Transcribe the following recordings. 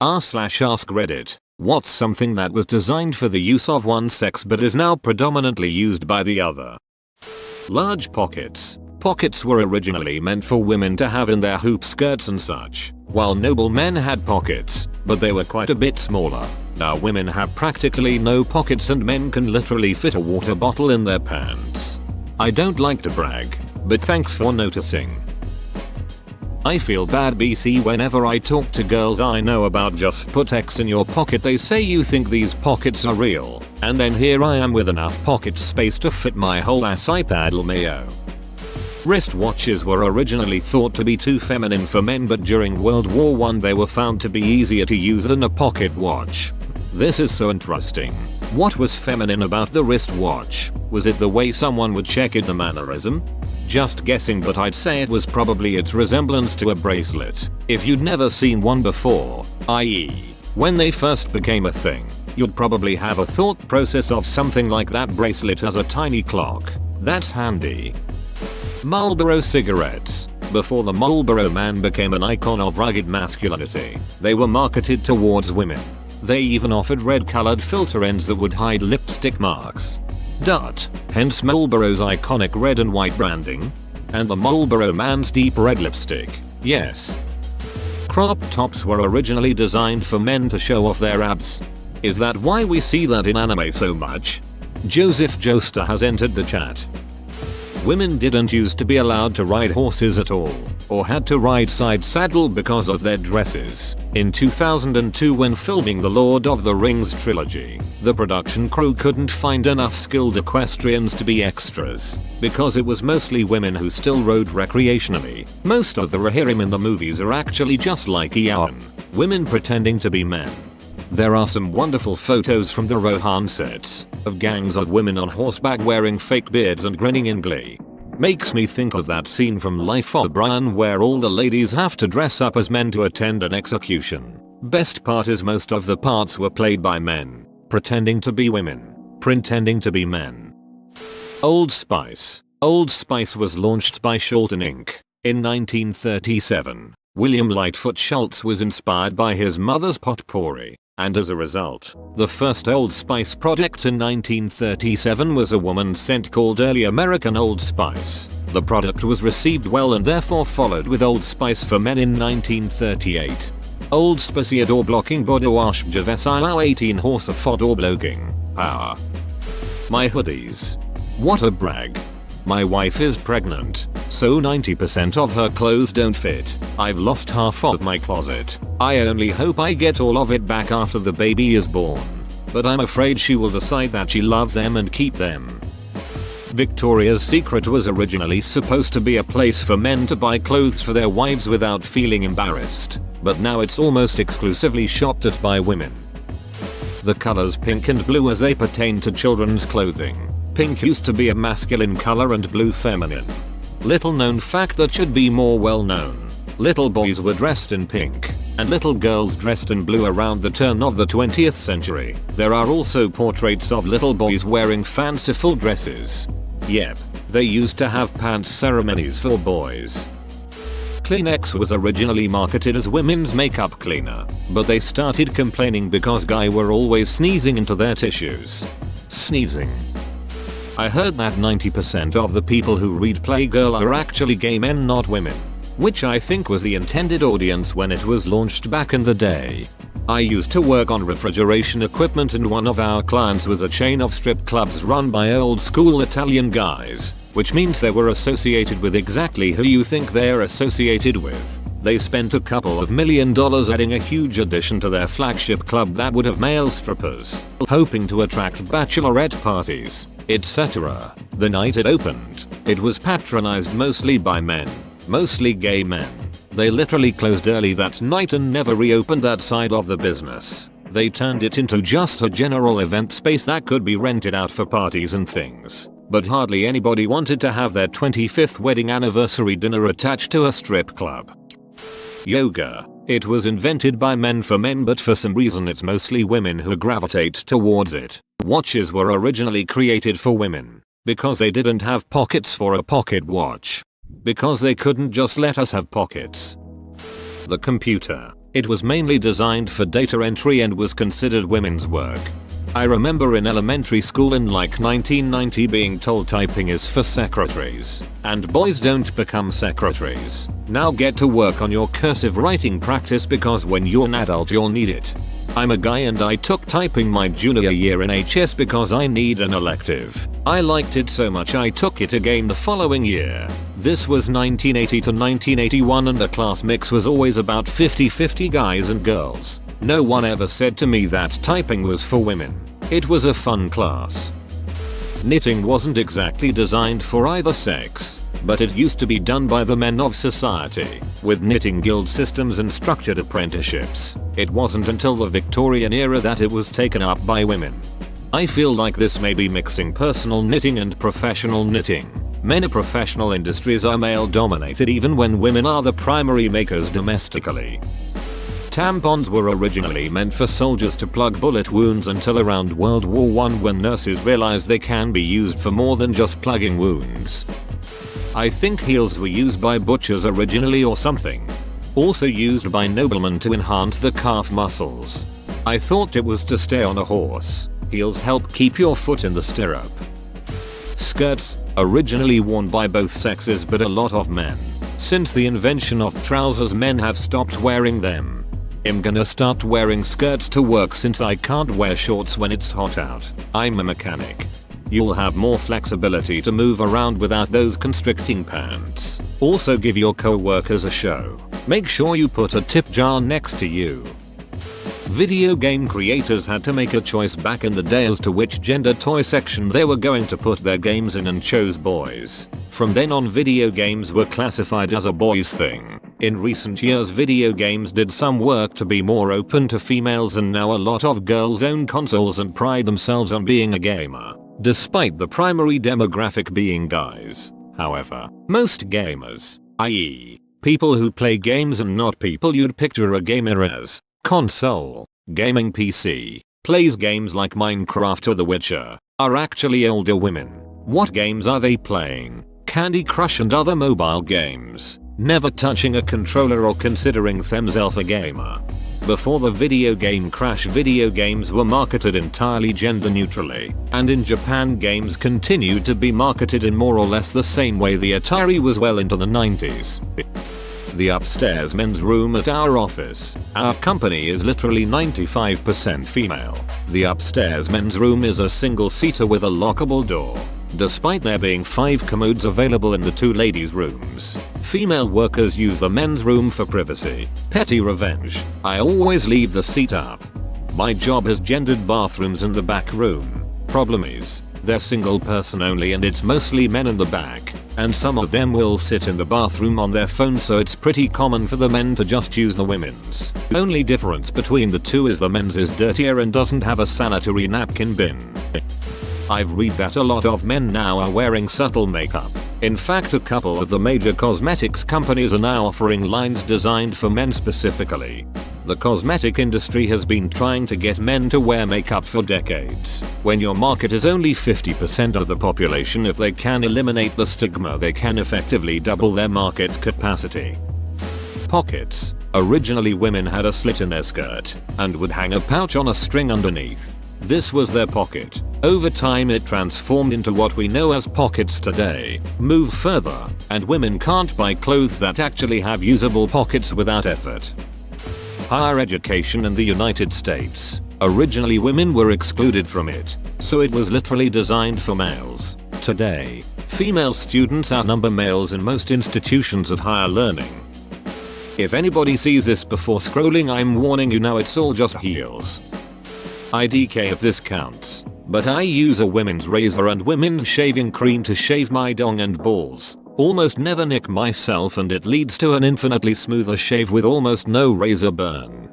r/ask Reddit. What's something that was designed for the use of one sex but is now predominantly used by the other? Large pockets. Pockets were originally meant for women to have in their hoop skirts and such, while noble men had pockets, but they were quite a bit smaller. Now women have practically no pockets and men can literally fit a water bottle in their pants. I don't like to brag, but thanks for noticing. I feel bad BC whenever I talk to girls I know about just put X in your pocket. They say you think these pockets are real, and then here I am with enough pocket space to fit my whole ass iPad LMAO. Wristwatches were originally thought to be too feminine for men, but during World War I they were found to be easier to use than a pocket watch. This is so interesting. What was feminine about the wristwatch? Was it the way someone would check it, the mannerism? Just guessing, but I'd say it was probably its resemblance to a bracelet. If you'd never seen one before, i.e. when they first became a thing, you'd probably have a thought process of something like that bracelet as a tiny clock. That's handy. Marlboro cigarettes. Before the Marlboro Man became an icon of rugged masculinity, they were marketed towards women. They even offered red-colored filter ends that would hide lipstick marks. Hence Marlboro's iconic red and white branding. And the Marlboro Man's deep red lipstick. Yes. Crop tops were originally designed for men to show off their abs. Is that why we see that in anime so much? Joseph Joestar has entered the chat. Women didn't used to be allowed to ride horses at all, or had to ride side saddle because of their dresses. In 2002, when filming the Lord of the Rings trilogy, the production crew couldn't find enough skilled equestrians to be extras, because it was mostly women who still rode recreationally. Most of the Rohirrim in the movies are actually just like Eowyn, women pretending to be men. There are some wonderful photos from the Rohan sets of gangs of women on horseback wearing fake beards and grinning in glee. Makes me think of that scene from Life of Brian where all the ladies have to dress up as men to attend an execution. Best part is most of the parts were played by men, pretending to be women, pretending to be men. Old Spice. Old Spice was launched by Sholton Inc. in 1937. William Lightfoot Schultz was inspired by his mother's potpourri. And as a result, the first Old Spice product in 1937 was a woman's scent called Early American Old Spice. The product was received well and therefore followed with Old Spice for Men in 1938. Old Spice door blocking body wash Javesile 18 horse for door blocking. Power. My hoodies. What a brag. My wife is pregnant, so 90% of her clothes don't fit. I've lost half of my closet. I only hope I get all of it back after the baby is born. But I'm afraid she will decide that she loves them and keep them. Victoria's Secret was originally supposed to be a place for men to buy clothes for their wives without feeling embarrassed, but now it's almost exclusively shopped at by women. The colors pink and blue as they pertain to children's clothing. Pink used to be a masculine color and blue feminine. Little known fact that should be more well known. Little boys were dressed in pink, and little girls dressed in blue around the turn of the 20th century. There are also portraits of little boys wearing fanciful dresses. Yep, they used to have pants ceremonies for boys. Kleenex was originally marketed as women's makeup cleaner, but they started complaining because guys were always sneezing into their tissues. Sneezing. I heard that 90% of the people who read Playgirl are actually gay men, not women. Which I think was the intended audience when it was launched back in the day. I used to work on refrigeration equipment and one of our clients was a chain of strip clubs run by old school Italian guys, which means they were associated with exactly who you think they're associated with. They spent a couple of $1 million adding a huge addition to their flagship club that would have male strippers, hoping to attract bachelorette parties, etc. The night it opened, it was patronized mostly by men, mostly gay men. They literally closed early that night and never reopened that side of the business. They turned it into just a general event space that could be rented out for parties and things. But hardly anybody wanted to have their 25th wedding anniversary dinner attached to a strip club. Yoga. It was invented by men for men, but for some reason it's mostly women who gravitate towards it. Watches were originally created for women, because they didn't have pockets for a pocket watch. Because they couldn't just let us have pockets. The computer. It was mainly designed for data entry and was considered women's work. I remember in elementary school in like 1990 being told typing is for secretaries, and boys don't become secretaries. Now get to work on your cursive writing practice because when you're an adult you'll need it. I'm a guy and I took typing my junior year in HS because I need an elective. I liked it so much I took it again the following year. This was 1980 to 1981 and the class mix was always about 50-50 guys and girls. No one ever said to me that typing was for women. It was a fun class. Knitting wasn't exactly designed for either sex, but it used to be done by the men of society, with knitting guild systems and structured apprenticeships. It wasn't until the Victorian era that it was taken up by women. I feel like this may be mixing personal knitting and professional knitting. Many professional industries are male dominated even when women are the primary makers domestically. Tampons were originally meant for soldiers to plug bullet wounds until around World War I when nurses realized they can be used for more than just plugging wounds. I think heels were used by butchers originally or something. Also used by noblemen to enhance the calf muscles. I thought it was to stay on a horse. Heels help keep your foot in the stirrup. Skirts, originally worn by both sexes but a lot of men. Since the invention of trousers men have stopped wearing them. I'm gonna start wearing skirts to work since I can't wear shorts when it's hot out. I'm a mechanic. You'll have more flexibility to move around without those constricting pants. Also give your co-workers a show. Make sure you put a tip jar next to you. Video game creators had to make a choice back in the day as to which gender toy section they were going to put their games in and chose boys. From then on video games were classified as a boys thing. In recent years video games did some work to be more open to females and now a lot of girls own consoles and pride themselves on being a gamer. Despite the primary demographic being guys. However, most gamers, i.e. people who play games and not people you'd picture a gamer as, console, gaming PC, plays games like Minecraft or The Witcher, are actually older women. What games are they playing? Candy Crush and other mobile games. Never touching a controller or considering themselves a gamer. Before the video game crash, video games were marketed entirely gender neutrally, and in Japan games continued to be marketed in more or less the same way the Atari was well into the 90s. The upstairs men's room at our office. Our company is literally 95% female. The upstairs men's room is a single seater with a lockable door. Despite there being 5 commodes available in the 2 ladies' rooms, female workers use the men's room for privacy. Petty revenge. I always leave the seat up. My job has gendered bathrooms in the back room. Problem is, they're single person only and it's mostly men in the back, and some of them will sit in the bathroom on their phone, so it's pretty common for the men to just use the women's. Only difference between the two is the men's is dirtier and doesn't have a sanitary napkin bin. I've read that a lot of men now are wearing subtle makeup. In fact, a couple of the major cosmetics companies are now offering lines designed for men specifically. The cosmetic industry has been trying to get men to wear makeup for decades. When your market is only 50% of the population, if they can eliminate the stigma, they can effectively double their market capacity. Pockets. Originally women had a slit in their skirt and would hang a pouch on a string underneath. This was their pocket. Over time it transformed into what we know as pockets today. Move further, and women can't buy clothes that actually have usable pockets without effort. Higher education in the United States. Originally women were excluded from it, so it was literally designed for males. Today, female students outnumber males in most institutions of higher learning. If anybody sees this before scrolling, I'm warning you now, it's all just heels. IDK if this counts, but I use a women's razor and women's shaving cream to shave my dong and balls. Almost never nick myself, and it leads to an infinitely smoother shave with almost no razor burn.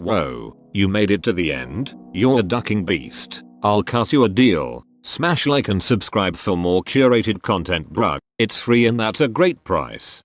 Whoa, you made it to the end? You're a ducking beast. I'll cut you a deal. Smash like and subscribe for more curated content, bruh. It's free and that's a great price.